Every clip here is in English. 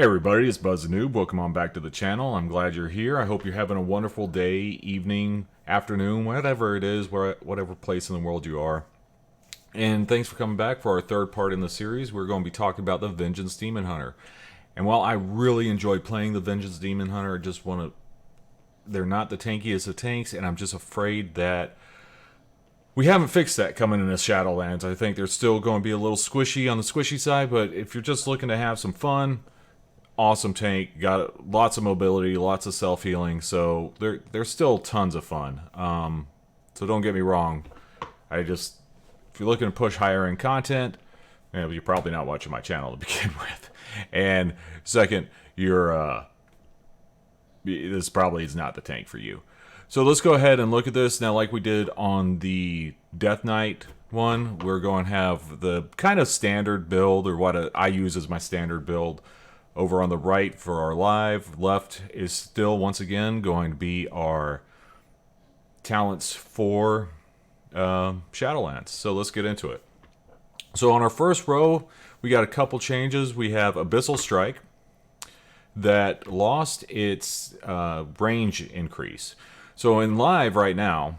Hey everybody, it's Buzz the Noob. Welcome on back to the channel. I'm glad you're here. I hope you're having a wonderful day, evening, afternoon, whatever it is, whatever place in the world you are. And thanks for coming back for our third part in the series. We're going to be talking about the Vengeance Demon Hunter. And while I really enjoy playing the Vengeance Demon Hunter, I just want to... They're not the tankiest of tanks, and I'm just afraid that we haven't fixed that coming into Shadowlands. I think they're still going to be a little squishy on the squishy side, but if you're just looking to have some fun, awesome tank, got lots of mobility, lots of self-healing, so they're still tons of fun. So don't get me wrong, if you're looking to push higher end content, you're probably not watching my channel to begin with. And second, this probably is not the tank for you. So let's go ahead and look at this. Now, like we did on the Death Knight one, we're going to have the kind of standard build, or what I use as my standard build. Over on the right for our live, left is still, once again, going to be our talents for Shadowlands. So let's get into it. So on our first row, we got a couple changes. We have Abyssal Strike that lost its range increase. So in live right now,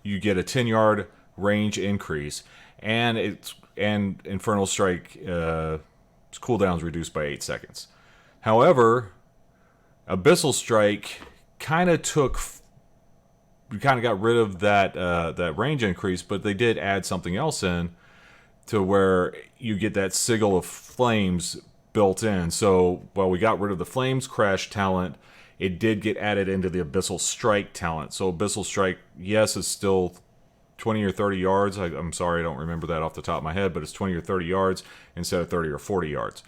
you get a 10-yard range increase, and Infernal Strike... its cooldown is reduced by 8 seconds. However, Abyssal Strike kind of got rid of that range increase, but they did add something else in to where you get that sigil of flames built in. So while we got rid of the Flames Crash talent, it did get added into the Abyssal Strike talent. So Abyssal Strike, yes, is still 20 or 30 yards. I'm sorry, I don't remember that off the top of my head, but it's 20 or 30 yards instead of 30 or 40 yards.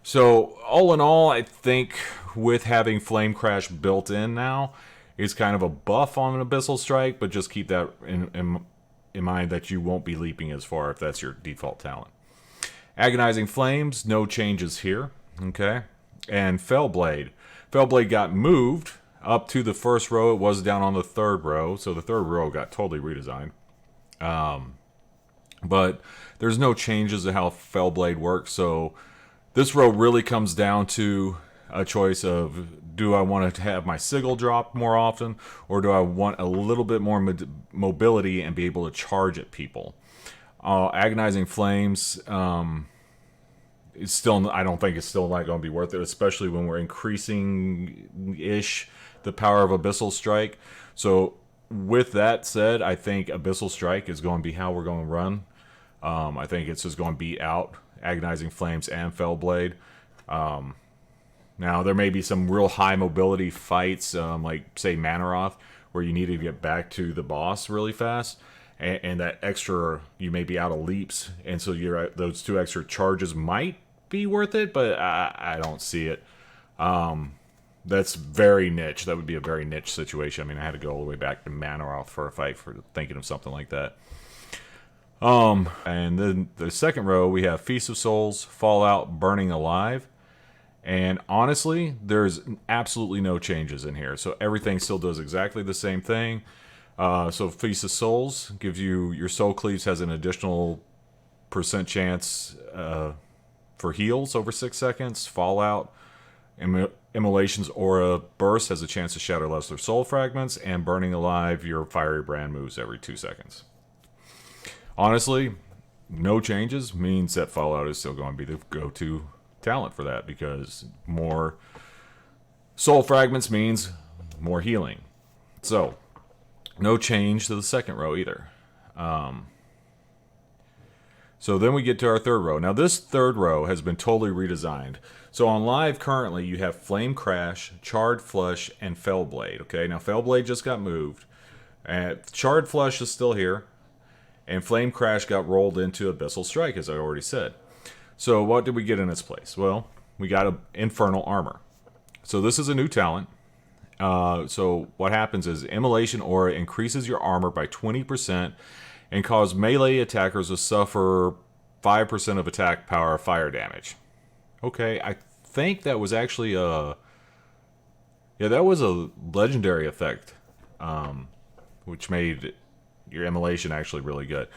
So all in all, I think with having Flame Crash built in now, it's kind of a buff on an Abyssal Strike, but just keep that in mind that you won't be leaping as far if that's your default talent. Agonizing Flames, no changes here, okay? And Fellblade. Fellblade got moved up to the first row. It was down on the third row, so the third row got totally redesigned. But there's no changes to how Fellblade works, so this row really comes down to a choice of, do I want to have my sigil drop more often, or do I want a little bit more mobility and be able to charge at people? Agonizing Flames, it's still, I don't think it's still not going to be worth it, especially when we're increasing-ish the power of Abyssal Strike. So with that said, I think Abyssal Strike is going to be how we're going to run. I think it's just going to beat out Agonizing Flames and Fellblade. Now, there may be some real high mobility fights, like, say, Manaroth, where you need to get back to the boss really fast. And that extra, you may be out of leaps. And so those 2 extra charges might be worth it, but I don't see it. That's very niche. That would be a very niche situation. I mean, I had to go all the way back to Manaroth for a fight for thinking of something like that. And then the second row, we have Feast of Souls, Fallout, Burning Alive. And honestly, there's absolutely no changes in here. So everything still does exactly the same thing. So Feast of Souls gives you, your Soul Cleaves has an additional % chance for heals over 6 seconds. Fallout, Immolation's Aura Burst has a chance to shatter lesser soul fragments, and Burning Alive, your Fiery Brand moves every 2 seconds. Honestly, no changes means that Fallout is still going to be the go-to talent for that, because more soul fragments means more healing. So, no change to the second row either. So then we get to our third row. Now this third row has been totally redesigned. So on live currently you have Flame Crash, Charred Flush, and Fellblade. Okay, now Fellblade just got moved. Charred Flush is still here. And Flame Crash got rolled into Abyssal Strike, as I already said. So what did we get in its place? Well, we got an Infernal Armor. So this is a new talent. So what happens is Immolation Aura increases your armor by 20% and cause melee attackers to suffer 5% of attack power fire damage. Okay, I think that was actually a... Yeah, that was a legendary effect, which made your Immolation actually really good.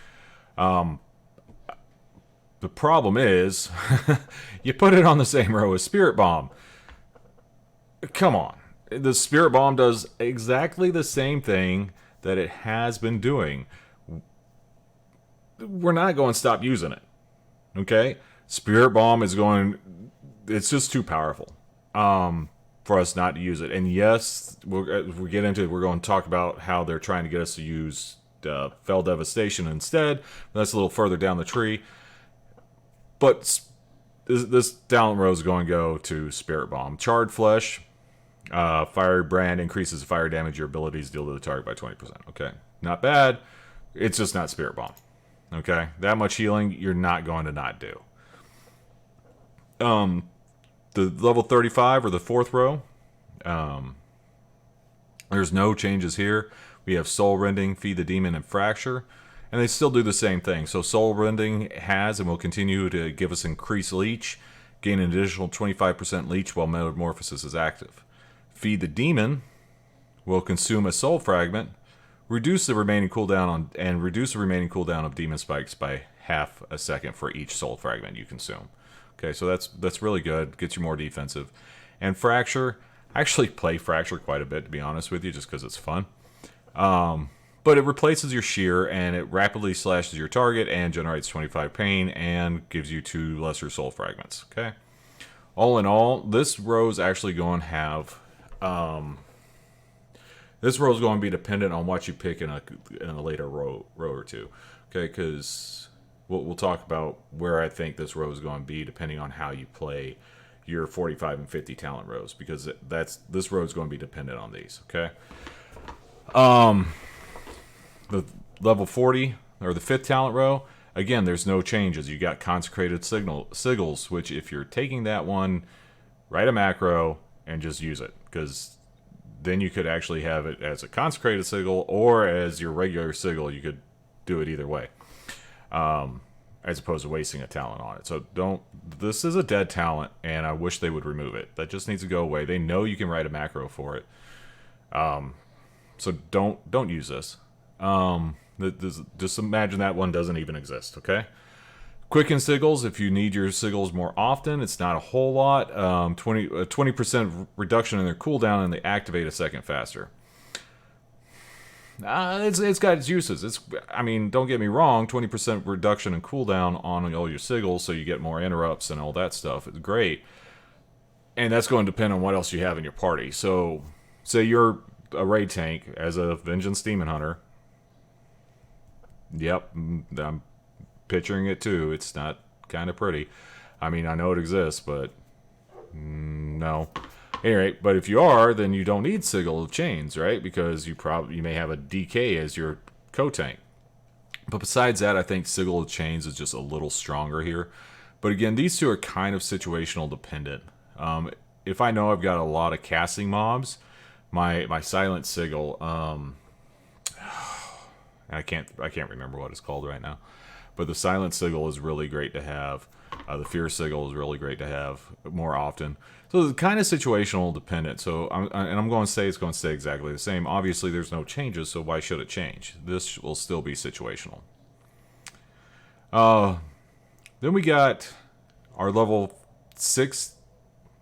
The problem is, you put it on the same row as Spirit Bomb. Come on. The Spirit Bomb does exactly the same thing that it has been doing. We're not going to stop using it. Okay? Spirit Bomb is going... It's just too powerful for us not to use it. And yes, we get into it, we're going to talk about how they're trying to get us to use Fell Devastation instead. That's a little further down the tree. But this talent row is going to go to Spirit Bomb. Charred Flesh, Fiery Brand increases the fire damage your abilities deal to the target by 20%. Okay, not bad. It's just not Spirit Bomb. Okay, that much healing you're not going to not do. The level 35 or the fourth row, there's no changes here. We have Soul Rending, Feed the Demon, and Fracture. And they still do the same thing. So Soul Rending has and will continue to give us increased leech, gain an additional 25% leech while Metamorphosis is active. Feed the Demon will consume a Soul Fragment, reduce the remaining cooldown of Demon Spikes by half a second for each Soul Fragment you consume. Okay, so that's really good. Gets you more defensive. And Fracture, I actually play Fracture quite a bit, to be honest with you, just because it's fun. But it replaces your shear, and it rapidly slashes your target and generates 25 pain and gives you 2 lesser soul fragments. Okay. All in all, this row is actually going to have... this row is going to be dependent on what you pick in a later row or two. Okay, because we'll talk about where I think this row is going to be depending on how you play your 45 and 50 talent rows, because this row is going to be dependent on these. Okay. The level 40 or the 5th talent row, again, there's no changes. You got Consecrated Sigils, which if you're taking that one, write a macro and just use it, because then you could actually have it as a Consecrated Sigil or as your regular Sigil. You could do it either way, as opposed to wasting a talent on it. So this is a dead talent, and I wish they would remove it. That just needs to go away. They know you can write a macro for it. So don't use this. Just imagine that one doesn't even exist, okay? Quicken Sigils, if you need your Sigils more often, it's not a whole lot. 20% reduction in their cooldown, and they activate a second faster. It's got its uses. I mean, don't get me wrong, 20% reduction in cooldown on all your Sigils, so you get more interrupts and all that stuff. It's great. And that's going to depend on what else you have in your party. So, say you're a raid tank as a Vengeance Demon Hunter. Yep, I'm picturing it too. It's not kind of pretty. I mean, I know it exists, but no. Anyway, but if you are, then you don't need Sigil of Chains, right? Because you may have a DK as your co-tank. But besides that, I think Sigil of Chains is just a little stronger here. But again, these two are kind of situational dependent. If I know I've got a lot of casting mobs, my Silent Sigil, I can't remember what it's called right now, but the Silent Sigil is really great to have. The Fear Sigil is really great to have more often. So it's kind of situational dependent. So I'm going to say it's going to stay exactly the same. Obviously, there's no changes, so why should it change? This will still be situational. Then we got our level 6.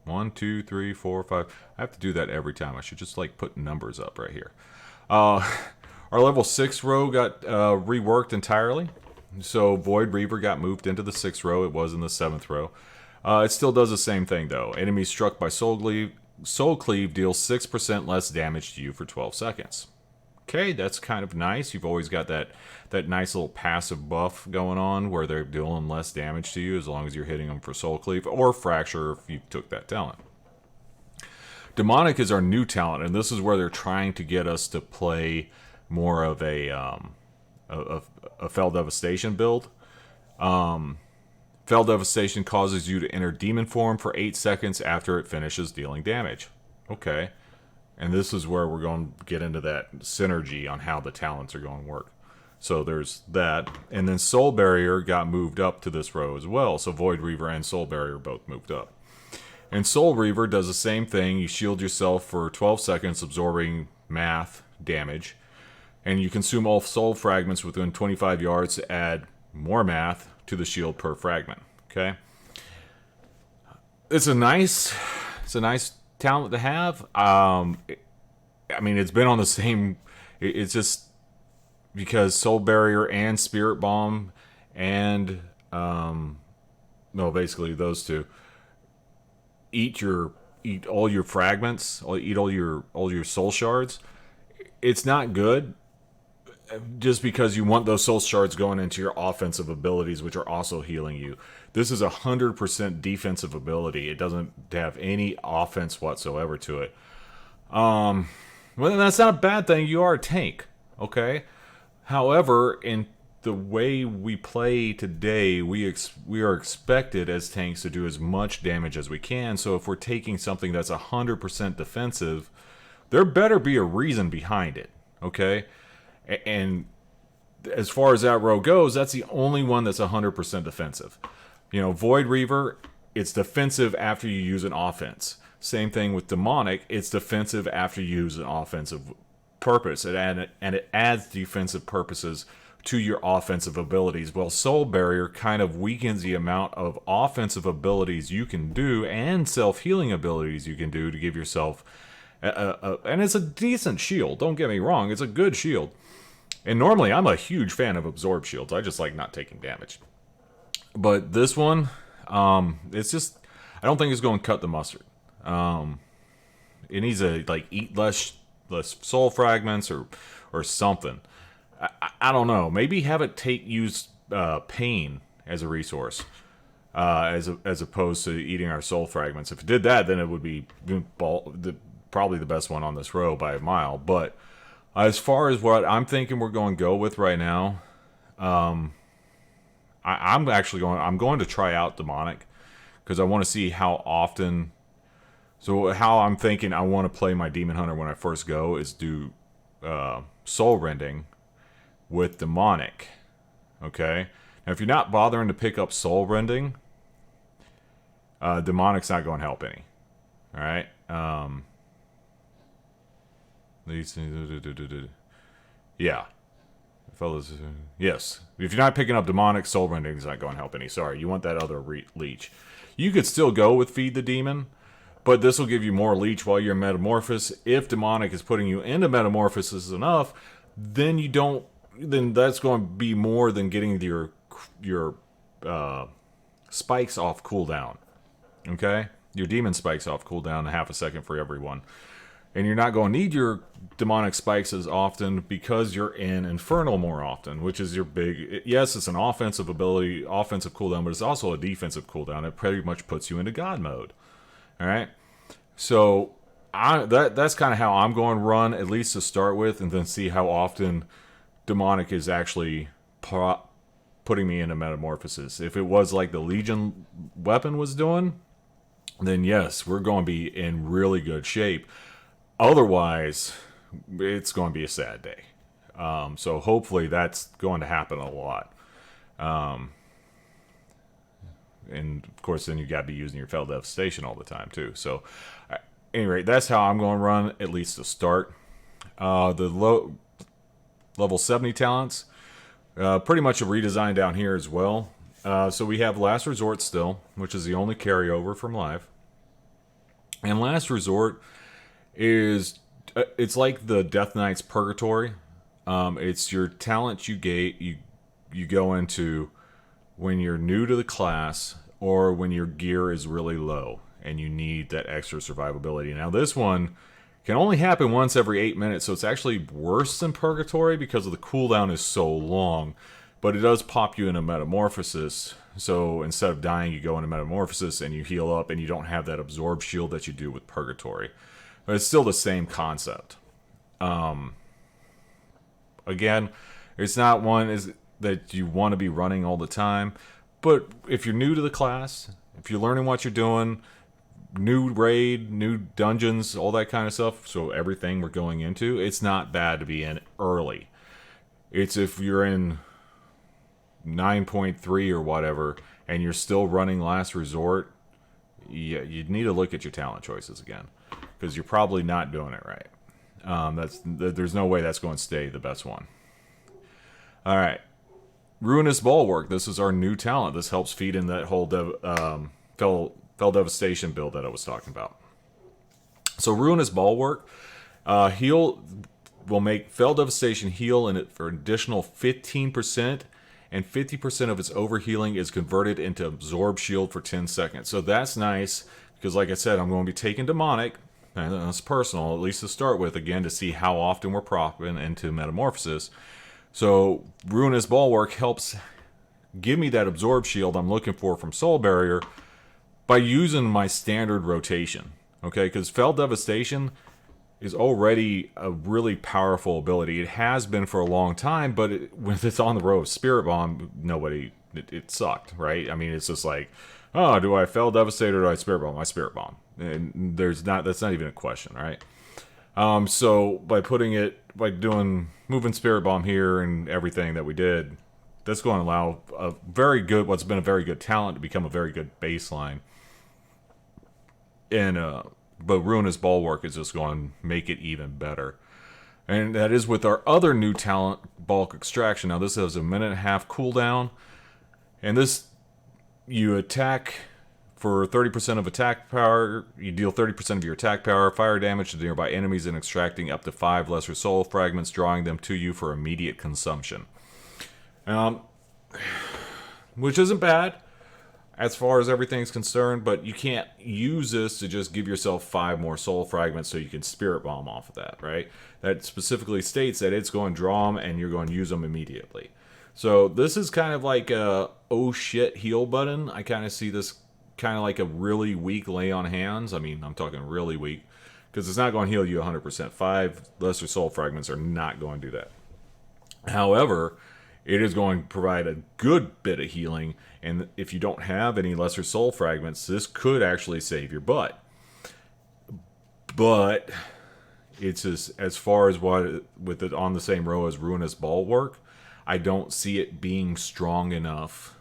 1, 2, 3, 4, 5. I have to do that every time. I should just like put numbers up right here. Our level 6 row got reworked entirely. So Void Reaver got moved into the 6th row. It was in the 7th row. It still does the same thing, though. Enemies struck by Soul Cleave deals 6% less damage to you for 12 seconds. Okay, that's kind of nice. You've always got that nice little passive buff going on where they're dealing less damage to you as long as you're hitting them for Soul Cleave or Fracture if you took that talent. Demonic is our new talent, and this is where they're trying to get us to play more of a Fell Devastation build. Fell Devastation causes you to enter demon form for 8 seconds after it finishes dealing damage. Okay. And this is where we're going to get into that synergy on how the talents are going to work. So there's that. And then Soul Barrier got moved up to this row as well. So Void Reaver and Soul Barrier both moved up. And Soul Reaver does the same thing. You shield yourself for 12 seconds, absorbing math damage. And you consume all soul fragments within 25 yards to add more math to the shield per fragment. Okay, it's a nice talent to have. I mean, it's been on the same. It's just because Soul Barrier and Spirit Bomb and no, basically those two eat all your fragments, or eat all your soul shards. It's not good, just because you want those soul shards going into your offensive abilities, which are also healing you. This is 100% defensive ability. It doesn't have any offense whatsoever to it. Well, that's not a bad thing. You are a tank, okay? However, in the way we play today, we are expected as tanks to do as much damage as we can. So if we're taking something that's 100% defensive, there better be a reason behind it, okay? And as far as that row goes, that's the only one that's 100% defensive. You know, Void Reaver, it's defensive after you use an offense. Same thing with Demonic, it's defensive after you use an offensive purpose. And it adds defensive purposes to your offensive abilities. Well, Soul Barrier kind of weakens the amount of offensive abilities you can do and self-healing abilities you can do to give yourself and it's a decent shield. Don't get me wrong, it's a good shield. And normally I'm a huge fan of absorb shields. I just like not taking damage. But this one, it's just, I don't think it's going to cut the mustard. It needs to like eat less soul fragments or something. I don't know. Maybe have it use pain as a resource, as opposed to eating our soul fragments. If it did that, then it would be probably the best one on this row by a mile. But as far as what I'm thinking we're going to go with right now, I'm going to try out Demonic because I want to see how often. So how I'm thinking I want to play my Demon Hunter when I first go is do Soul Rending with Demonic. Okay? Now if you're not bothering to pick up Soul Rending, Demonic's not going to help any. Alright? Yeah. Fellas, yes. If you're not picking up Demonic, Soul Rending is not going to help any. Sorry, you want that other leech. You could still go with Feed the Demon, but this will give you more leech while you're in Metamorphosis. If Demonic is putting you into Metamorphosis enough, then that's going to be more than getting your spikes off cooldown. Okay? Your demon spikes off cooldown half a second for everyone. And you're not going to need your demonic spikes as often because you're in Infernal more often, which is your big... Yes, it's an offensive ability, offensive cooldown, but it's also a defensive cooldown. It pretty much puts you into God mode. Alright? So, that's kind of how I'm going to run, at least to start with, and then see how often Demonic is actually putting me into Metamorphosis. If it was like the Legion weapon was doing, then yes, we're going to be in really good shape. Otherwise, it's going to be a sad day. So hopefully that's going to happen a lot. And of course, then you got to be using your Fel Devastation all the time too. So, anyway, that's how I'm going to run, at least to start. The level 70 talents, pretty much a redesign down here as well. So we have Last Resort still, which is the only carryover from Live. And Last Resort is it's like the Death Knight's Purgatory. It's your talent you go into when you're new to the class or when your gear is really low and you need that extra survivability. Now this one can only happen once every 8 minutes, so it's actually worse than Purgatory because of the cooldown is so long, but it does pop you into Metamorphosis. So instead of dying, you go into Metamorphosis and you heal up and you don't have that absorb shield that you do with Purgatory. But it's still the same concept. Again, it's not one that you want to be running all the time. But if you're new to the class, if you're learning what you're doing, new raid, new dungeons, all that kind of stuff, so everything we're going into, it's not bad to be in early. It's if you're in 9.3 or whatever, and you're still running Last Resort, you need to look at your talent choices again. Because you're probably not doing it right. There's no way that's going to stay the best one. Alright. Ruinous Bulwark. This is our new talent. This helps feed in that whole Fell Devastation build that I was talking about. So Ruinous Bulwark, heal will make Fell Devastation heal in it for an additional 15%, and 50% of its overhealing is converted into Absorb Shield for 10 seconds. So that's nice, because like I said, I'm going to be taking Demonic, and that's personal, at least to start with, again, to see how often we're propping into Metamorphosis. So Ruinous Bulwark helps give me that Absorb Shield I'm looking for from Soul Barrier by using my standard rotation. Okay, because Fell Devastation is already a really powerful ability. It has been for a long time, but when it's on the row of Spirit Bomb, it sucked, right? I mean, it's just like, oh, do I Fell Devastate or do I Spirit Bomb? I Spirit Bomb. And that's not even a question, right? So by moving Spirit Bomb here and everything that we did, that's going to allow what's been a very good talent to become a very good baseline. And but Ruinous Bulwark is just going to make it even better. And that is with our other new talent, Bulk Extraction. Now this has a 1.5-minute cooldown, and this, you attack for 30% of attack power. You deal 30% of your attack power, fire damage to nearby enemies, and extracting up to 5 lesser soul fragments, drawing them to you for immediate consumption. Which isn't bad as far as everything's concerned, but you can't use this to just give yourself 5 more soul fragments so you can Spirit Bomb off of that, right? That specifically states that it's going to draw them and you're going to use them immediately. So this is kind of like a oh shit heal button. I kind of see this kind of like a really weak lay on hands. I mean, I'm talking really weak, because it's not going to heal you 100%. 5 lesser soul fragments are not going to do that. However, it is going to provide a good bit of healing, and if you don't have any lesser soul fragments, this could actually save your butt. But it's as far as what with it on the same row as Ruinous Bulwark, I don't see it being strong enough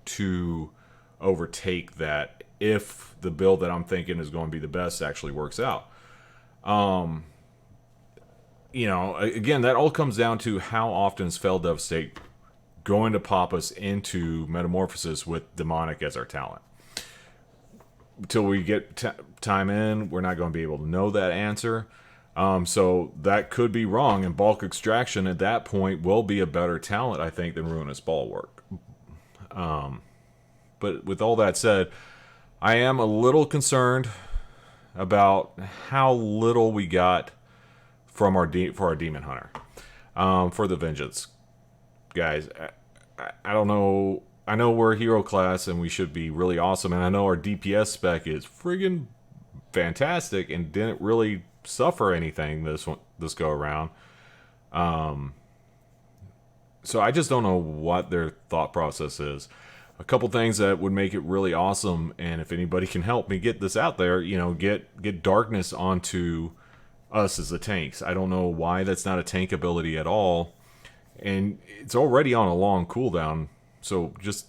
to overtake that if the build that I'm thinking is going to be the best actually works out. Again, that all comes down to how often is Fell Devastate going to pop us into Metamorphosis with Demonic as our talent. Until we get time in, we're not going to be able to know that answer. So that could be wrong, and Bulk Extraction at that point will be a better talent, I think, than Ruinous Bulwark. But with all that said, I am a little concerned about how little we got from for our Demon Hunter, for the Vengeance. Guys, I don't know. I know we're a hero class and we should be really awesome, and I know our DPS spec is friggin' fantastic and didn't really suffer anything this go around. So I just don't know what their thought process is. A couple things that would make it really awesome, and if anybody can help me get this out there, get Darkness onto us as the tanks. I don't know why that's not a tank ability at all, and it's already on a long cooldown, so just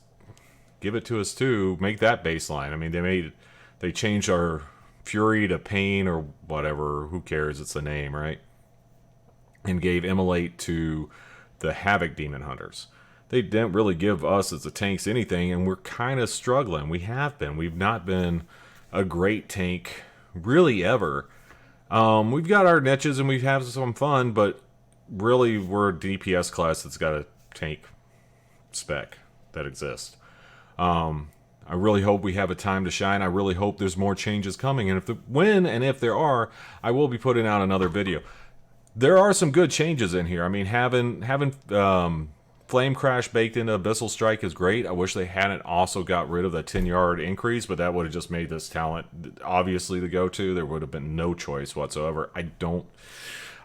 give it to us too. Make that baseline. I mean, they changed our Fury to Pain or whatever. Who cares? It's the name, right? And gave Immolate to the Havoc Demon Hunters. They didn't really give us as the tanks anything, and we're kind of struggling. We have been. We've not been a great tank really ever. We've got our niches and we've had some fun, but really we're a DPS class that's got a tank spec that exists. I really hope we have a time to shine. I really hope there's more changes coming, and if there are, I will be putting out another video. There are some good changes in here. I mean, having Flame Crash baked into Abyssal Strike is great. I wish they hadn't also got rid of the 10-yard increase, but that would have just made this talent obviously the go-to. There would have been no choice whatsoever. I don't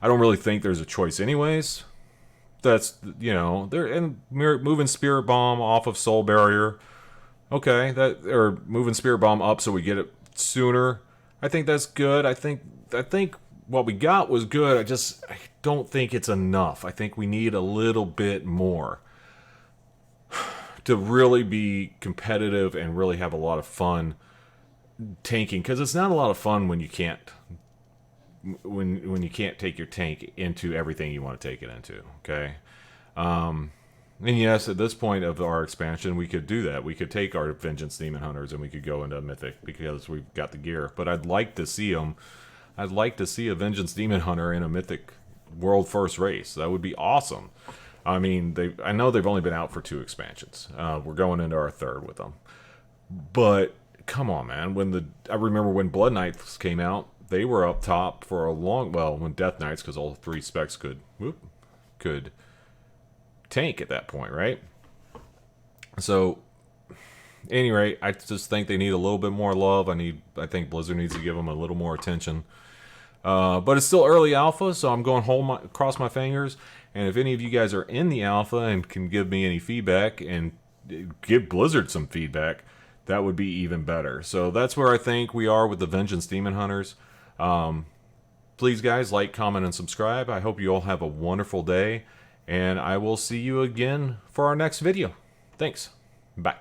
really think there's a choice anyways. That's, moving Spirit Bomb off of Soul Barrier. Okay, or moving Spirit Bomb up so we get it sooner. I think that's good. I think what we got was good. I don't think it's enough. I think we need a little bit more to really be competitive and really have a lot of fun tanking, because it's not a lot of fun when you can't take your tank into everything you want to take it into. Okay, And yes, at this point of our expansion, we could do that. We could take our Vengeance Demon Hunters and we could go into Mythic because we've got the gear. But I'd like to see them. I'd like to see a Vengeance Demon Hunter in a Mythic World First race. That would be awesome. I mean, I know they've only been out for 2 expansions. We're going into our 3rd with them. But come on, man. I remember when Blood Knights came out, they were up top for a long. Well, when Death Knights, because all 3 specs could tank at that point, right? So, at any rate, I just think they need a little bit more love. I think Blizzard needs to give them a little more attention. But it's still early alpha, so I'm going cross my fingers. And if any of you guys are in the alpha and can give me any feedback and give Blizzard some feedback, that would be even better. So that's where I think we are with the Vengeance Demon Hunters. Please, guys, like, comment, and subscribe. I hope you all have a wonderful day, and I will see you again for our next video. Thanks. Bye.